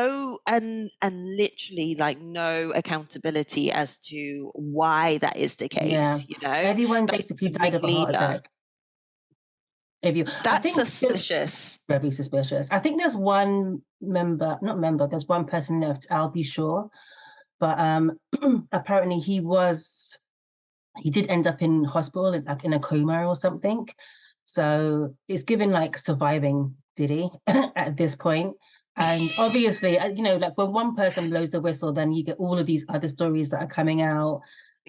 literally like no accountability as to why that is the case. Yeah. You know, Everyone basically died of a heart attack. That's suspicious. Very suspicious. I think there's one there's one person left, I'll be sure. But apparently he did end up in hospital, like in a coma or something. So it's given like surviving Diddy at this point. And obviously, you know, like when one person blows the whistle, then you get all of these other stories that are coming out.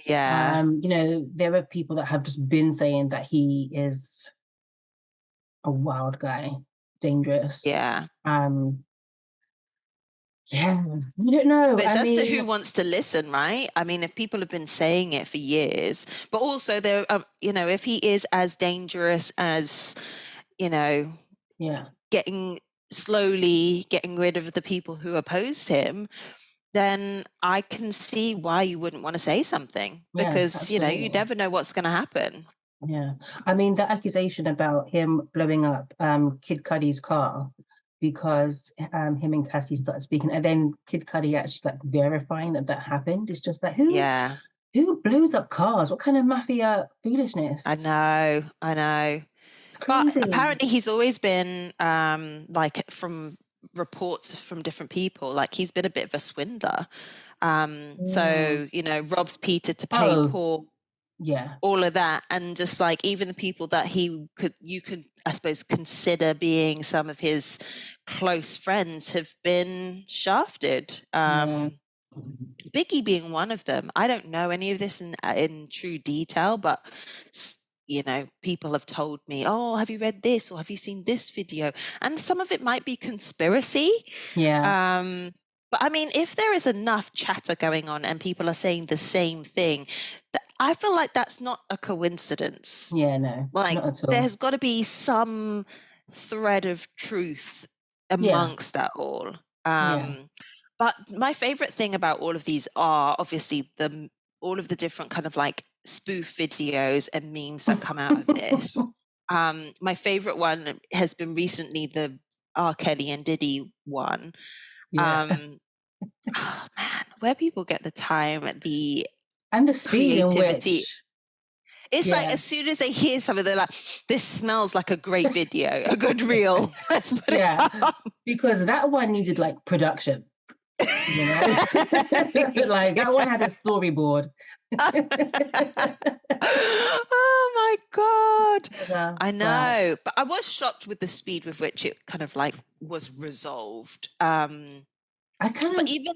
Yeah. You know, there are people that have just been saying that he is a wild guy, dangerous. Yeah. Yeah, you don't know. But it's as to who wants to listen, right? I mean, if people have been saying it for years, but also there, you know, if he is as dangerous as, you know, slowly getting rid of the people who opposed him, then I can see why you wouldn't want to say something, because you know, you never know what's going to happen. Yeah, I mean, the accusation about him blowing up Kid Cudi's car because him and Cassie started speaking, and then Kid Cudi actually like verifying that happened. It's just like, who blows up cars? What kind of mafia foolishness? I know. It's crazy. But apparently he's always been like, from reports from different people, like he's been a bit of a swindler. So, you know, robs Peter to pay Paul. Yeah, all of that, and just like even the people that you could I suppose consider being some of his close friends have been shafted. Biggie being one of them. I don't know any of this in true detail, but you know, people have told me, oh, have you read this, or have you seen this video? And some of it might be conspiracy. But I mean, if there is enough chatter going on and people are saying the same thing, I feel like that's not a coincidence. Yeah, no. Like, there's got to be some thread of truth amongst that all. But my favorite thing about all of these are obviously all of the different kind of like spoof videos and memes that come out of this. My favorite one has been recently the R. Kelly and Diddy one. Oh man, where people get the time, and the speed in which it's like as soon as they hear something, they're like, this smells like a great video, a good reel. Let's put it up. Because that one needed like production. You know, like that one had a storyboard. Oh my God. Yeah, I know. But I was shocked with the speed with which it kind of like was resolved. I kind But of, even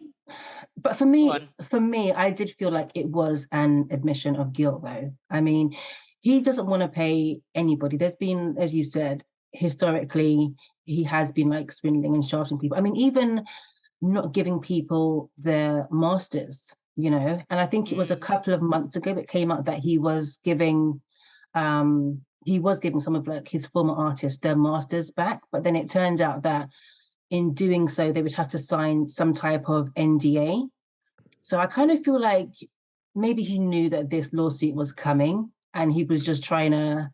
but go on. for me, I did feel like it was an admission of guilt, though. I mean, he doesn't want to pay anybody. There's been, as you said, historically, he has been like swindling and shafting people. I mean, even not giving people their masters, you know. And I think it was a couple of months ago it came out that he was giving some of like his former artists their masters back, but then it turned out that in doing so they would have to sign some type of NDA. So I kind of feel like maybe he knew that this lawsuit was coming and he was just trying to,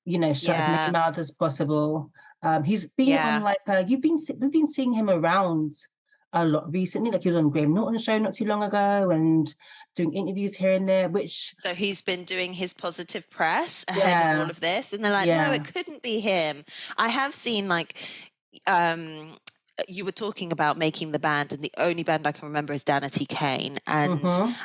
you know, shut as many Yeah. mouths as possible. He's been on Yeah. like we've been seeing him around a lot recently. Like he was on Graham Norton's show not too long ago and doing interviews here and there. Which So he's been doing his positive press ahead of all of this, and they're like, no, it couldn't be him. I have seen like you were talking about making the band, and the only band I can remember is Danity Kane. And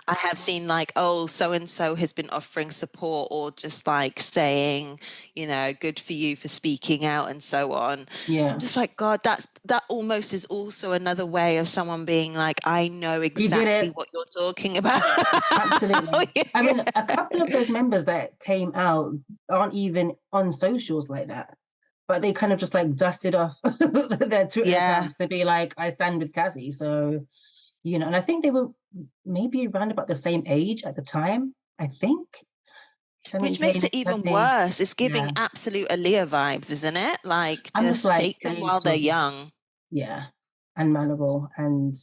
I have seen like, oh, so and so has been offering support or just like saying, you know, good for you for speaking out and so on. Yeah. I'm just like, God, that almost is also another way of someone being like, I know exactly what you're talking about. Absolutely. I mean, a couple of those members that came out aren't even on socials like that. But they kind of just like dusted off their Twitter accounts to be like, I stand with Cassie. So, you know, and I think they were maybe around about the same age at the time, I think. Which makes it even worse. It's giving absolute Aaliyah vibes, isn't it? Like, just like, take them while they're young. Yeah. And malleable. And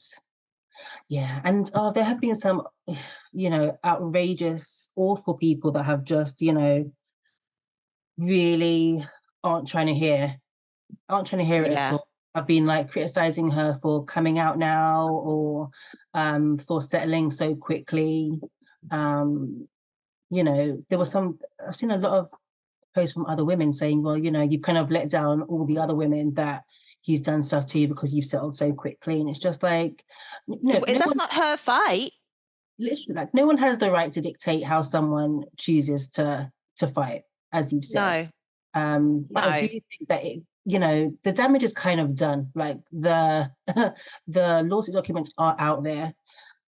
yeah. And there have been some, you know, outrageous, awful people that have just, you know, really aren't trying to hear it at all. I've been like criticizing her for coming out now or for settling so quickly. You know, I've seen a lot of posts from other women saying, well, you know, you've kind of let down all the other women that he's done stuff to because you've settled so quickly. And it's just like, no, that's not her fight. Literally, like no one has the right to dictate how someone chooses to fight, as you've said. But I do think that you know, the damage is kind of done. Like the lawsuit documents are out there,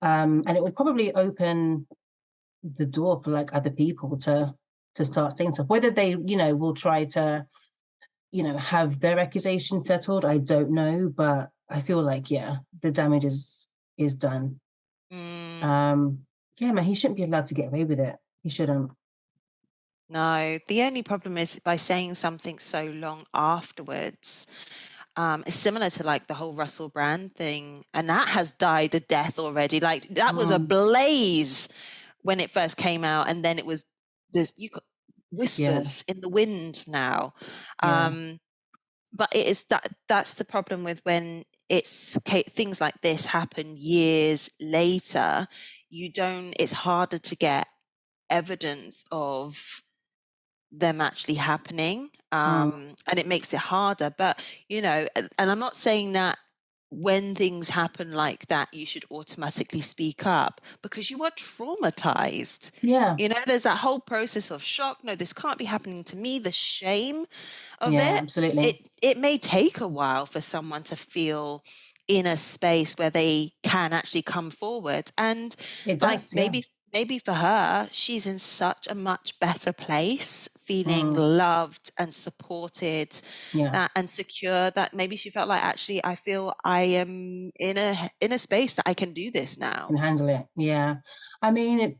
and it would probably open the door for like other people to start saying stuff. Whether they, you know, will try to, you know, have their accusation settled, I don't know. But I feel like the damage is done. Yeah, man, he shouldn't be allowed to get away with it. He shouldn't. No, the only problem is by saying something so long afterwards. It's similar to like the whole Russell Brand thing, and that has died a death already. Like that was a blaze when it first came out, and then it was you got whispers in the wind now. But it is that's the problem with when it's things like this happen years later. It's harder to get evidence of them actually happening, and it makes it harder. But you know, and I'm not saying that when things happen like that you should automatically speak up, because you are traumatized. You know, there's that whole process of shock. No, this can't be happening to me. The shame of it. Absolutely. It may take a while for someone to feel in a space where they can actually come forward, and maybe for her, she's in such a much better place, feeling loved and supported and secure, that maybe she felt like, actually, I feel I am in a space that I can do this now. Can handle it. Yeah. I mean,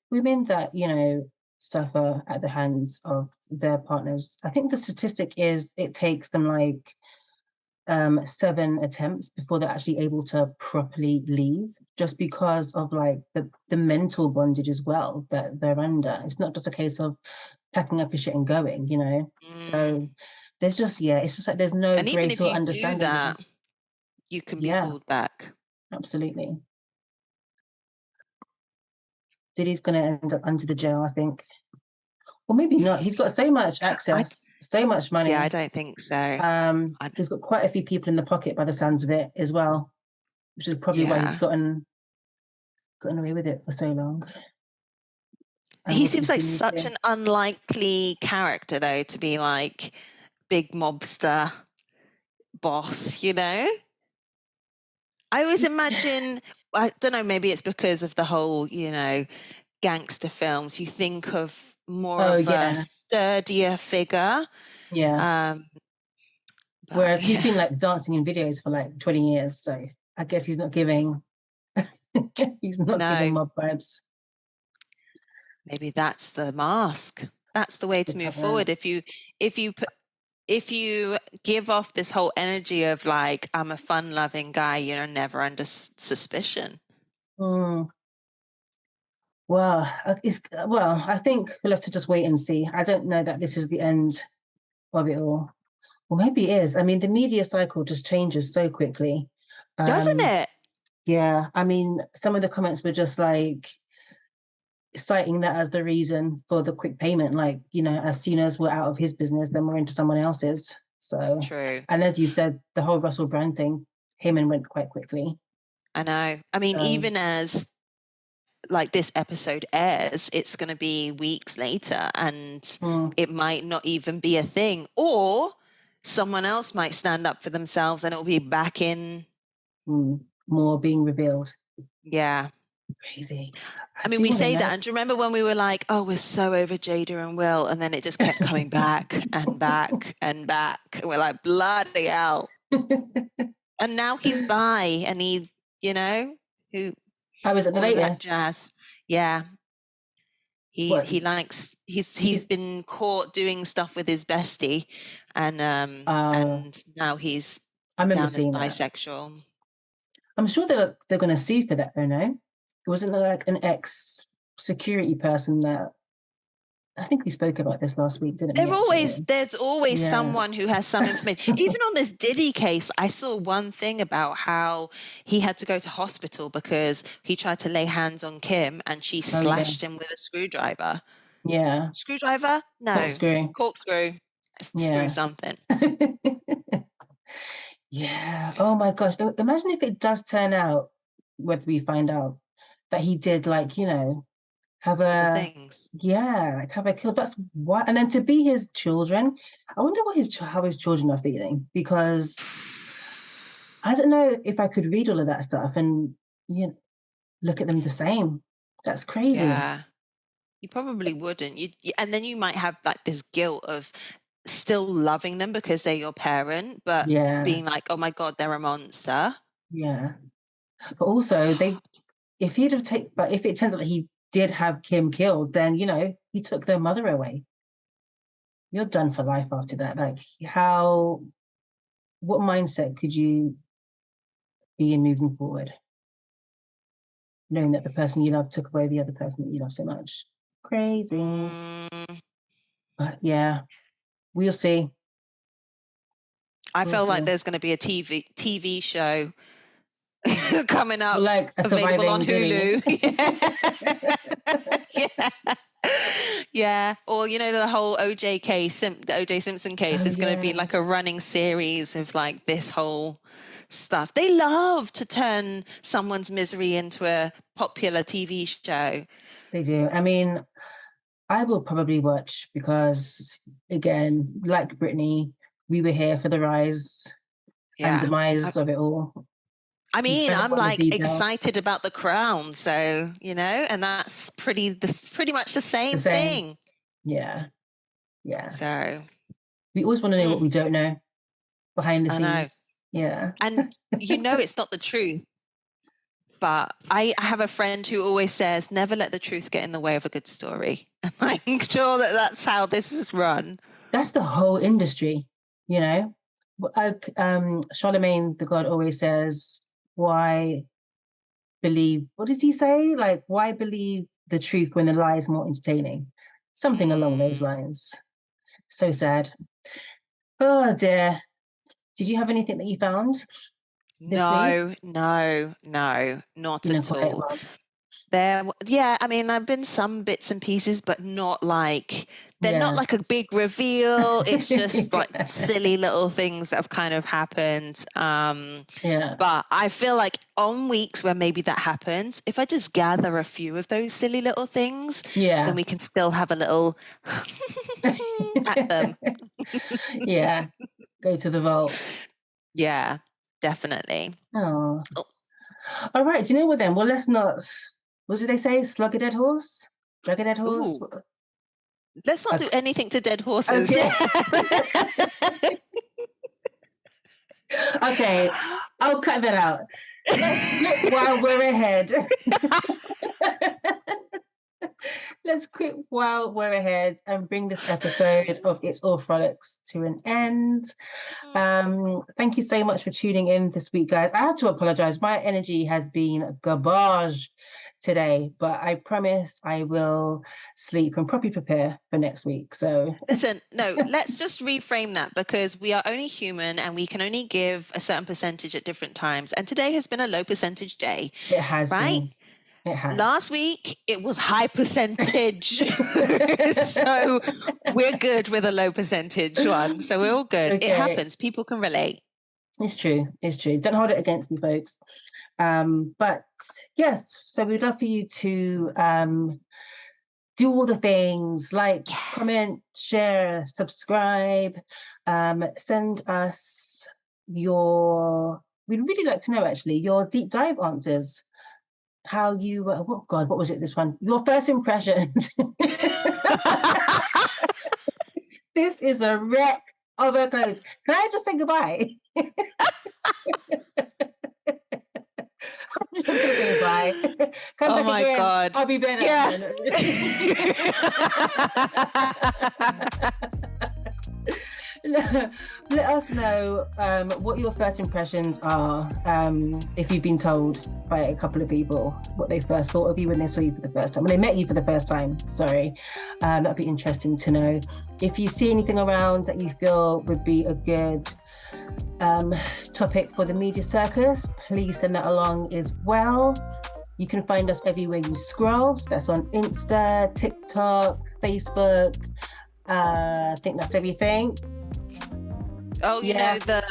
women that, you know, suffer at the hands of their partners, I think the statistic is it takes them like 7 attempts before they're actually able to properly leave, just because of like the mental bondage as well that they're under. It's not just a case of packing up your shit and going, you know. So there's just it's just like there's no and even grace if or you understanding. do that, you can be pulled back. Absolutely. Diddy's gonna end up under the jail, I think. Well, maybe not. He's got so much access, so much money. Yeah, I don't think so. He's got quite a few people in the pocket by the sounds of it as well. which is probably why he's gotten away with it for so long. He seems like such an unlikely character, though, to be like big mobster boss, you know? I always imagine, I don't know, maybe it's because of the whole, you know, gangster films. You think of more of a sturdier figure. Yeah. Whereas he's been like dancing in videos for like 20 years. So I guess he's not giving giving mob vibes. Maybe that's the mask. That's the way to move forward. If you give off this whole energy of like, I'm a fun-loving guy, you're never under suspicion. Well, I think we'll have to just wait and see. I don't know that this is the end of it all. Well, maybe it is. I mean, the media cycle just changes so quickly. Doesn't it? Yeah. I mean, some of the comments were just like citing that as the reason for the quick payment. Like, you know, as soon as we're out of his business, then we're into someone else's. So true. And as you said, the whole Russell Brand thing came and went quite quickly. I know. I mean, even as like this episode airs, it's going to be weeks later, and it might not even be a thing, or someone else might stand up for themselves and it'll be back in more being revealed. Yeah. Crazy. I mean, we say that, and do you remember when we were like, oh, we're so over Jada and Will, and then it just kept coming back and back and back. And we're like, bloody hell. And now he's bi, and he, you know, I was at the latest. Jazz. Yeah. He likes, he's been caught doing stuff with his bestie, and now he's down as bisexual. That. I'm sure they're going to sue for that, though, no? Wasn't there like an ex-security person that, I think we spoke about this last week, didn't we? There's always someone who has some information. Even on this Diddy case, I saw one thing about how he had to go to hospital because he tried to lay hands on Kim and she slashed him with a screwdriver. Yeah. Screwdriver? No. Corkscrew. Screw something. Yeah. Oh my gosh. Imagine if it does turn out, whether we find out, that he did, like, you know, have a kill. That's what. And then to be his children, I wonder how his children are feeling, because I don't know if I could read all of that stuff and, you know, look at them the same. That's crazy. Yeah, you probably wouldn't. And then you might have like this guilt of still loving them because they're your parent, but being like, oh my God, they're a monster. Yeah. But also if it turns out that he did have Kim killed, then, you know, he took their mother away. You're done for life after that. Like, what mindset could you be in moving forward, knowing that the person you love took away the other person that you love so much? Crazy. But yeah, we'll see. I feel like there's going to be a TV show coming up, like available on Hulu. Yeah. Or, you know, the whole OJ case, the OJ Simpson case is going to be like a running series of like this whole stuff. They love to turn someone's misery into a popular TV show. They do. I mean, I will probably watch because, again, like Britney, we were here for the rise and demise of it all. I mean, I'm like excited about The Crown, so, you know, and that's pretty much the same thing. Yeah. So we always want to know what we don't know behind the scenes. Yeah. And you know it's not the truth. But I have a friend who always says, never let the truth get in the way of a good story. And I'm sure that's how this is run. That's the whole industry, you know. Charlemagne the God always says, why believe, what does he say? Like, why believe the truth when the lie is more entertaining? Something along those lines. So sad. Oh dear. Did you have anything that you found? No, not at all. Yeah, I mean, I've been some bits and pieces, but not like, they're not Yeah. like a big reveal. It's just like silly little things that have kind of happened. Yeah. But I feel like on weeks where maybe that happens, if I just gather a few of those silly little things, Yeah. then we can still have a little at them. Yeah. Go to the vault. Yeah, definitely. Oh. Oh. All right. Do you know what then? Well, let's not. What did they say? Slug a dead horse? Drag a dead horse? Ooh. Let's not do Okay. anything to dead horses. Okay. Okay. I'll cut that out. Let's quit while we're ahead. Let's quit while we're ahead and bring this episode of It's All Frolics to an end. Thank you so much for tuning in this week, guys. I have to apologize. My energy has been garbage today, but I promise I will sleep and properly prepare for next week. So listen, no, let's just reframe that, because we are only human and we can only give a certain percentage at different times. And today has been a low percentage day. it has right? been. It has. Last week it was high percentage. So we're good with a low percentage one. So we're all good. Okay. It happens. People can relate. It's true. It's true. Don't hold it against me, folks. But yes, so we'd love for you to do all the things like comment, share, subscribe, send us your, we'd really like to know actually, your deep dive answers. How you, oh God, what was it, this one? Your first impressions. This is a wreck of a close. Can I just say goodbye? I'm just gonna say bye. Come Oh back my again. God. I'll be better. Yeah. Let us know what your first impressions are, if you've been told by a couple of people what they first thought of you when they saw you for the first time, when they met you for the first time, sorry. That'd be interesting to know. If you see anything around that you feel would be a good topic for the media circus, please send that along as well. You can find us everywhere you scroll. So that's on Insta, TikTok, Facebook. I think that's everything. Oh, you know the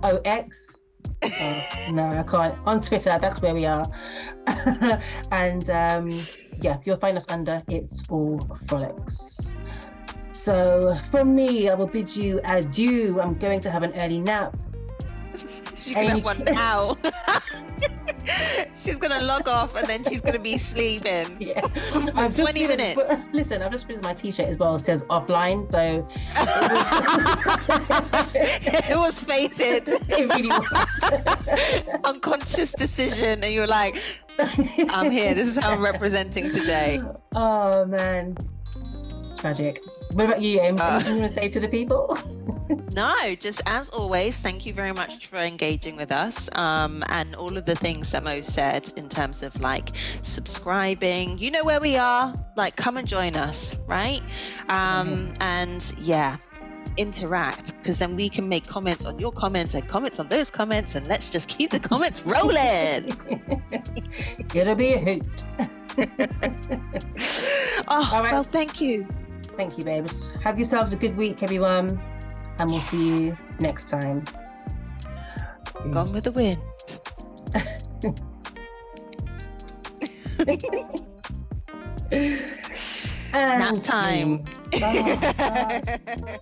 oh, X. Oh, no, I can't. On Twitter, that's where we are. And yeah, you'll find us under It's All Frolics. So from me, I will bid you adieu. I'm going to have an early nap. She's gonna have one now. She's gonna log off and then she's gonna be sleeping. Yeah. For 20 minutes. Listen, I've just printed my t-shirt as well. It says offline, so it was fated. It really was. Unconscious decision, and you were like, I'm here. This is how I'm representing today. Oh man. Tragic. What about you, Aim? Anything you want to say to the people? No, just as always, thank you very much for engaging with us, and all of the things that Mo said in terms of like subscribing. You know where we are. Like, come and join us, right? And yeah, interact, because then we can make comments on your comments and comments on those comments, and let's just keep the comments rolling. It'll be a hoot. Oh, right. Well, thank you. Thank you, babes. Have yourselves a good week, everyone. And we'll see you next time. Gone with the wind. Nap time. Oh,